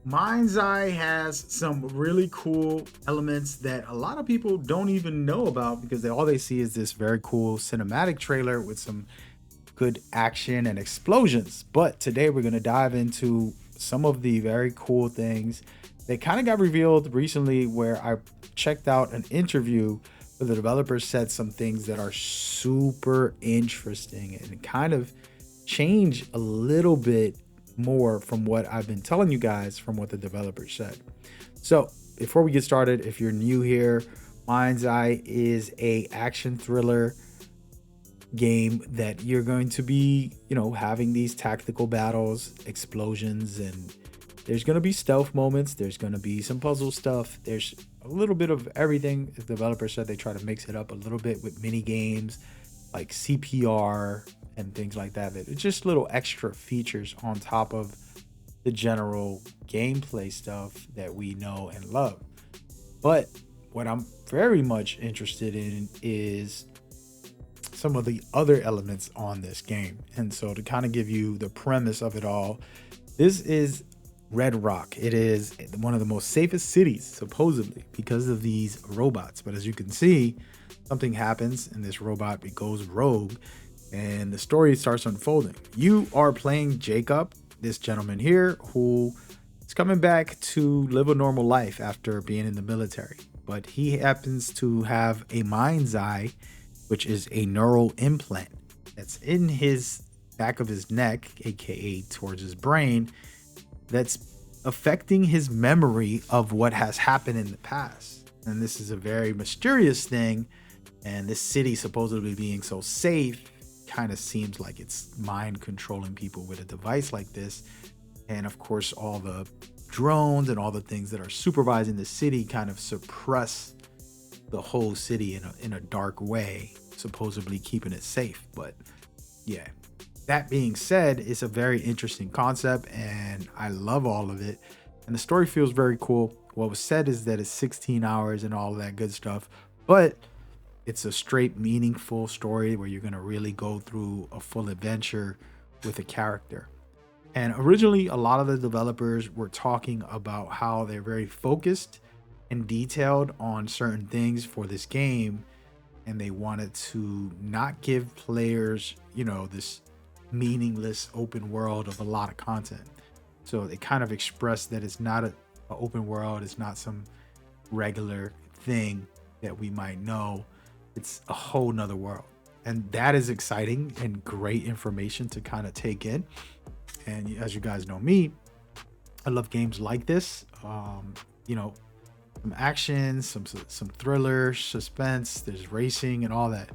MindsEye has some really cool elements that a lot of people don't even know about because all they see is this very cool cinematic trailer with some good action and explosions. But today we're going to dive into some of the very cool things that kind of got revealed recently, where I checked out an interview where the developers said some things that are super interesting and kind of change a little bit more from what I've been telling you guys from what the developers said. So before we get started, if you're new here, Mind's Eye is a action thriller game that you're going to be, having these tactical battles, explosions, and there's going to be stealth moments. There's going to be some puzzle stuff. There's a little bit of everything. The developer said they try to mix it up a little bit with mini games like CPR and things like that. It's just little extra features on top of the general gameplay stuff that we know and love. But what I'm very much interested in is some of the other elements on this game. And so to kind of give you the premise of it all, this is Red Rock. It is one of the most safest cities, supposedly, because of these robots. But as you can see, something happens and this robot goes rogue and the story starts unfolding. You are playing Jacob, this gentleman here who is coming back to live a normal life after being in the military. But he happens to have a mind's eye, which is a neural implant that's in his back of his neck, aka towards his brain, that's affecting his memory of what has happened in the past. And this is a very mysterious thing. And this city supposedly being so safe kind of seems like it's mind controlling people with a device like this. And of course, all the drones and all the things that are supervising the city kind of suppress the whole city in a dark way, supposedly keeping it safe. But yeah, that being said, it's a very interesting concept and I love all of it. And the story feels very cool. What was said is that it's 16 hours and all of that good stuff, but it's a straight meaningful story where you're going to really go through a full adventure with a character. And originally, a lot of the developers were talking about how they're very focused and detailed on certain things for this game. And they wanted to not give players, this meaningless open world of a lot of content. So they kind of expressed that it's not an open world. It's not some regular thing that we might know. It's a whole nother world. And that is exciting and great information to kind of take in. And as you guys know me, I love games like this. Some action, some thriller, suspense, there's racing and all that.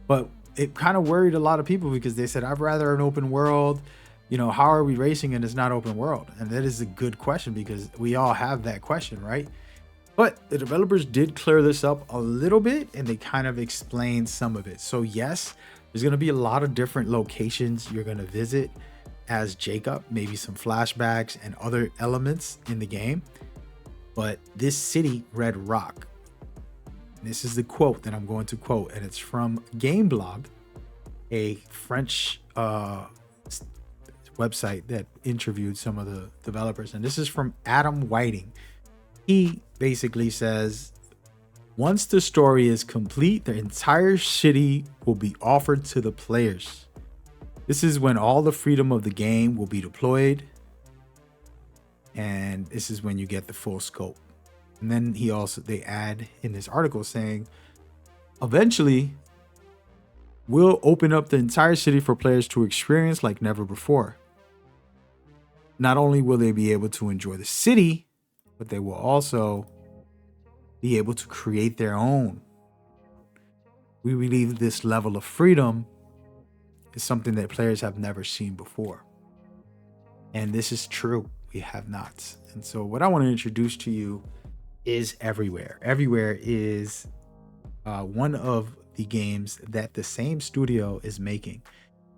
But it kind of worried a lot of people because they said, I'd rather an open world. How are we racing and it's not open world? And that is a good question because we all have that question, right? But the developers did clear this up a little bit and they kind of explained some of it. So yes, there's going to be a lot of different locations you're going to visit as Jacob, maybe some flashbacks and other elements in the game. But this city, Red Rock, this is the quote that I'm going to quote, and it's from Gameblog, a French website that interviewed some of the developers. And this is from Adam Whiting. He basically says, once the story is complete, the entire city will be offered to the players. This is when all the freedom of the game will be deployed. And this is when you get the full scope. And then they add in this article saying, eventually, we'll open up the entire city for players to experience like never before. Not only will they be able to enjoy the city, but they will also be able to create their own. We believe this level of freedom is something that players have never seen before. And this is true. We have not. And so what I want to introduce to you is Everywhere. Everywhere is one of the games that the same studio is making.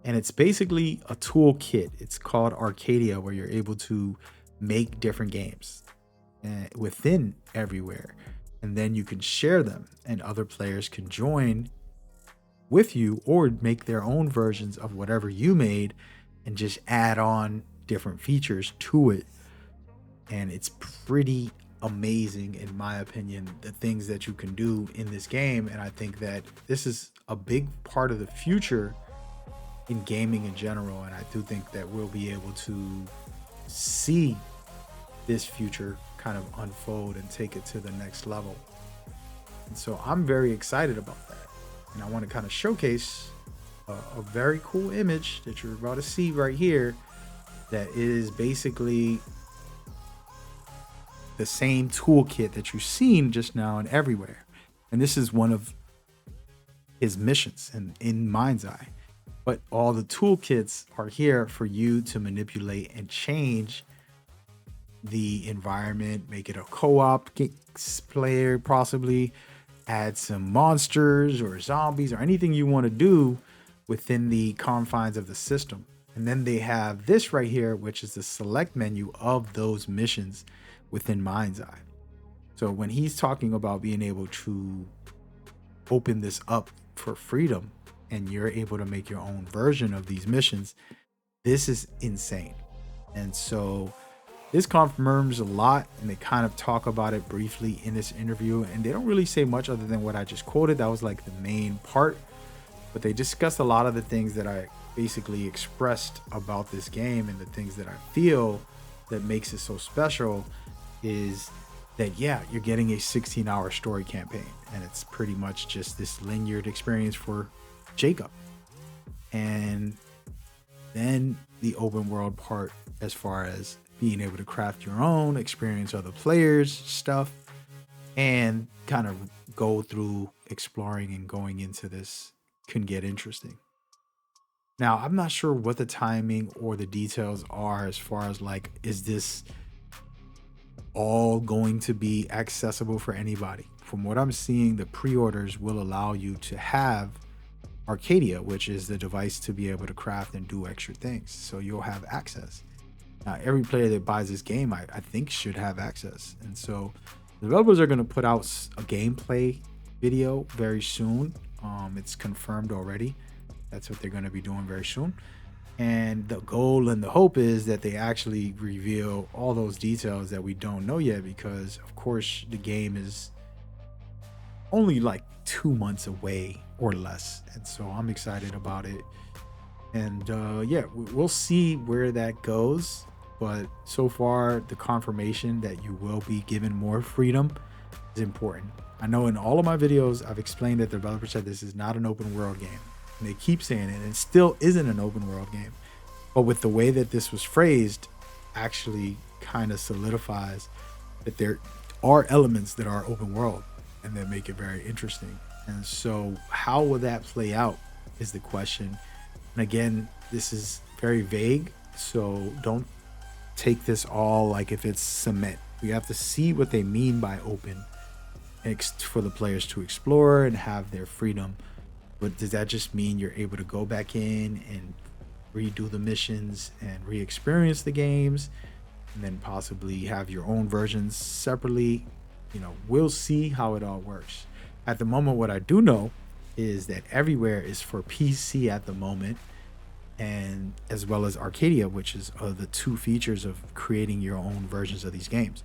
And it's basically a toolkit. It's called Arcadia, where you're able to make different games within Everywhere. And then you can share them and other players can join with you or make their own versions of whatever you made and just add on different features to it. and it's pretty amazing in my opinion, the things that you can do in this game. And I think that this is a big part of the future in gaming in general, and I do think that we'll be able to see this future kind of unfold and take it to the next level. And so I'm very excited about that. And I want to kind of showcase a very cool image that you're about to see right here that is basically the same toolkit that you've seen just now and everywhere. And this is one of his missions in MindsEye. But all the toolkits are here for you to manipulate and change the environment, make it a co-op player, possibly add some monsters or zombies or anything you want to do within the confines of the system. And then they have this right here, which is the select menu of those missions within MindsEye. So when he's talking about being able to open this up for freedom and you're able to make your own version of these missions, this is insane. And so this confirms a lot, and they kind of talk about it briefly in this interview, and they don't really say much other than what I just quoted. That was like the main part, but they discussed a lot of the things that I basically expressed about this game, and the things that I feel that makes it so special is that, yeah, you're getting a 16-hour story campaign, and it's pretty much just this linear experience for Jacob. And then the open world part, as far as being able to craft your own, experience other players stuff, and kind of go through exploring and going into this can get interesting. Now, I'm not sure what the timing or the details are as far as like, is this all going to be accessible for anybody? From what I'm seeing, the pre-orders will allow you to have Arcadia, which is the device to be able to craft and do extra things. So you'll have access. Now, every player that buys this game, I think, should have access. And so the developers are going to put out a gameplay video very soon. It's confirmed already. That's what they're going to be doing very soon. And the goal and the hope is that they actually reveal all those details that we don't know yet, because, of course, the game is only like 2 months away or less. And so I'm excited about it. And yeah, we'll see where that goes. But so far, the confirmation that you will be given more freedom is important. I know in all of my videos, I've explained that the developer said this is not an open world game. And they keep saying it, and it still isn't an open world game. But with the way that this was phrased, actually kind of solidifies that there are elements that are open world and that make it very interesting. And so how will that play out is the question. And again, this is very vague, so don't take this all like if it's cement. We have to see what they mean by open for the players to explore and have their freedom. But does that just mean you're able to go back in and redo the missions and re-experience the games, and then possibly have your own versions separately? You know, we'll see how it all works. At the moment, what I do know is that Everywhere is for PC at the moment, and as well as Arcadia, which is the two features of creating your own versions of these games.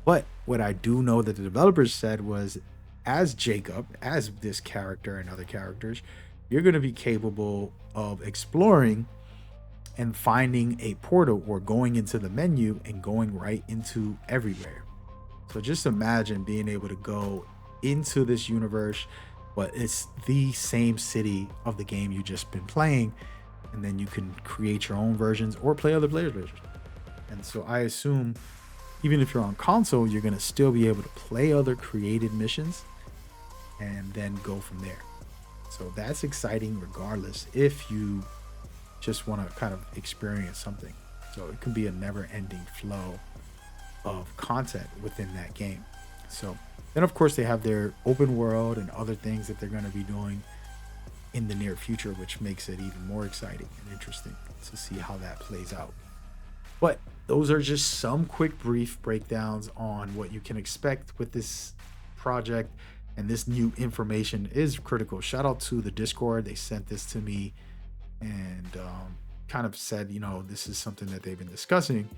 But what I do know that the developers said was, as Jacob, as this character and other characters, you're going to be capable of exploring and finding a portal or going into the menu and going right into Everywhere. So just imagine being able to go into this universe, but it's the same city of the game you just been playing, and then you can create your own versions or play other players' versions. And so I assume even if you're on console, you're going to still be able to play other created missions and then go from there. So that's exciting regardless if you just want to kind of experience something. So it can be a never-ending flow of content within that game. So then, of course, they have their open world and other things that they're going to be doing in the near future, which makes it even more exciting and interesting to see how that plays out. But those are just some quick brief breakdowns on what you can expect with this project, and this new information is critical. Shout out to the Discord. They sent this to me and kind of said, you know, this is something that they've been discussing,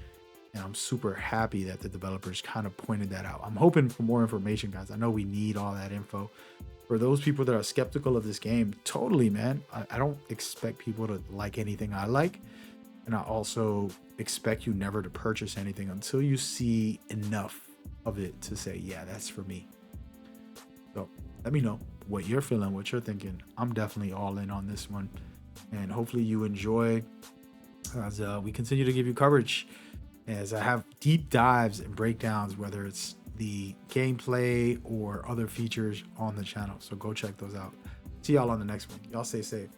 And I'm super happy that the developers kind of pointed that out. I'm hoping for more information, guys. I know we need all that info. For those people that are skeptical of this game, totally, man. I don't expect people to like anything I like. And I also expect you never to purchase anything until you see enough of it to say, yeah, that's for me. So let me know what you're feeling, what you're thinking. I'm definitely all in on this one. And hopefully you enjoy as we continue to give you coverage, as I have deep dives and breakdowns, whether it's the gameplay or other features on the channel. So go check those out. See y'all on the next one. Y'all stay safe.